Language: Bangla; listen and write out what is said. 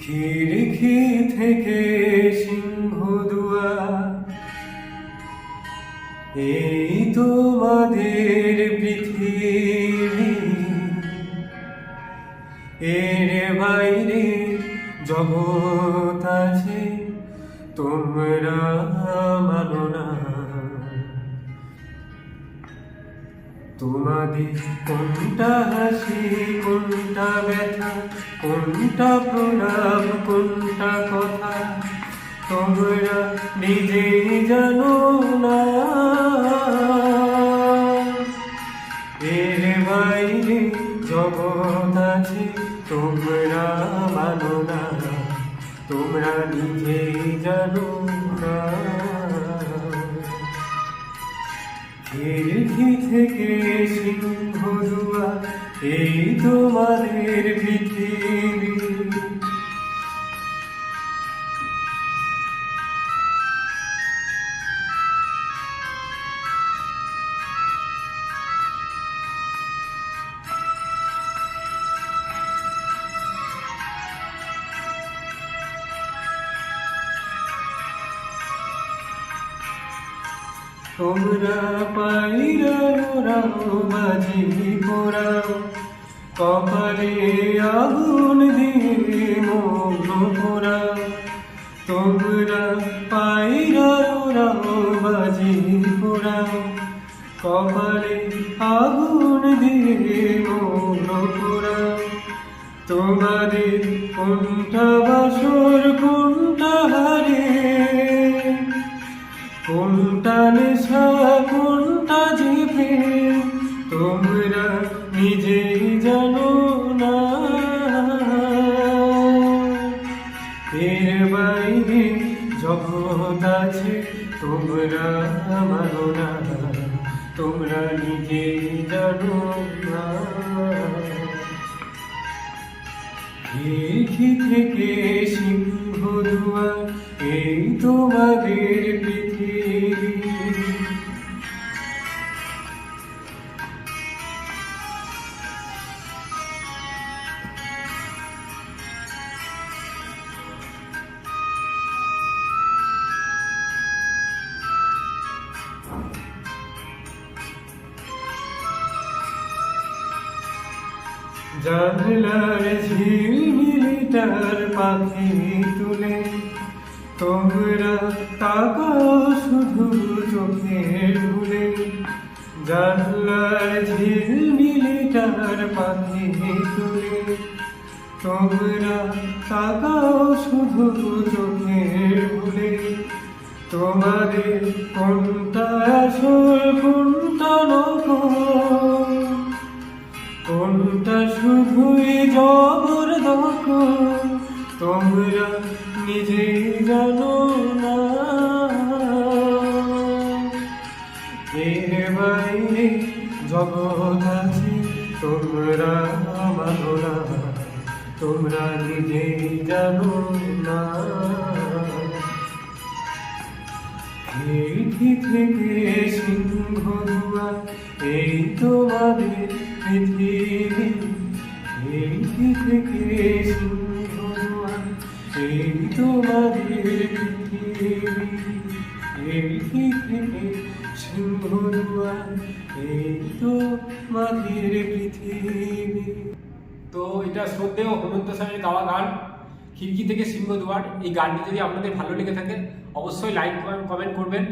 খিড়কি থেকে সিংহদুয়ার, এই তোমাদের পৃথিবী, এর বাইরে জগৎ আছে তোমরা মানো না। তোমাদের কোনটা হাসি, কোনটা ব্যথা, কোনটা প্রণাম, কোনটা কথা তোমরা নিজেই জানো না। এর বাইরে জগৎ আছে তোমরা মানো না, তোমরা নিজেই জানো না। খিড়কি থেকে সিংহদুয়ার, এই তোমাদের পৃথিবী। তোমরা পায়রা ওরাও, বাজি পোড়াও, কপালে আগুন দিয়ে মগ্ন পোড়াও। তোমরা পায়রা ওরাও, বাজি পোড়াও, কপালে আগুন দিয়ে মগ্ন পোড়াও। তোমাদের কোনটা বাসর, কোনটা হারে, কোনটা নেশা, কোনটা জিভে তোমরা নিজেই জানো না। এর বাইরে জগৎ আছে তোমরা মানো না, তোমরা নিজেই জানো না। খিড়কি থেকে সিংহদুয়ার, এই তোমাদের পৃথিবী। জানলার ঝিলমিলিটার পাখি তুলে তোমরা তাকাও শুধু চোখের ভুলে। জানলার ঝিলমিলিটার পাখি তুলে তোমরা তাকাও শুধু চোখের ভুলে। তোমাদের কোনটা আসল, কোনটা নকল, কোনটা শুধুই জবরদখল তোমরা নিজেই জানো না। এর বাইরে জগৎ আছে তোমরা মানো না, তোমরা নিজেই জানো না। খিড়কি থেকে সিংহদুয়ার, এই তোমাদের পৃথিবী। খিড়কি থেকে সিংহদুয়ার, এই তোমাদের পৃথিবী। খিড়কি থেকে সিংহদুয়ার, এই তোমাদের পৃথিবী। তো এটা শ্রদ্ধেয় হেমন্ত স্যারের গাওয়া গান খিড়কি থেকে সিংহদুয়ার। এই গানটি যদি আপনাদের ভালো লেগে থাকে অবশ্যই লাইক কমেন্ট করবেন।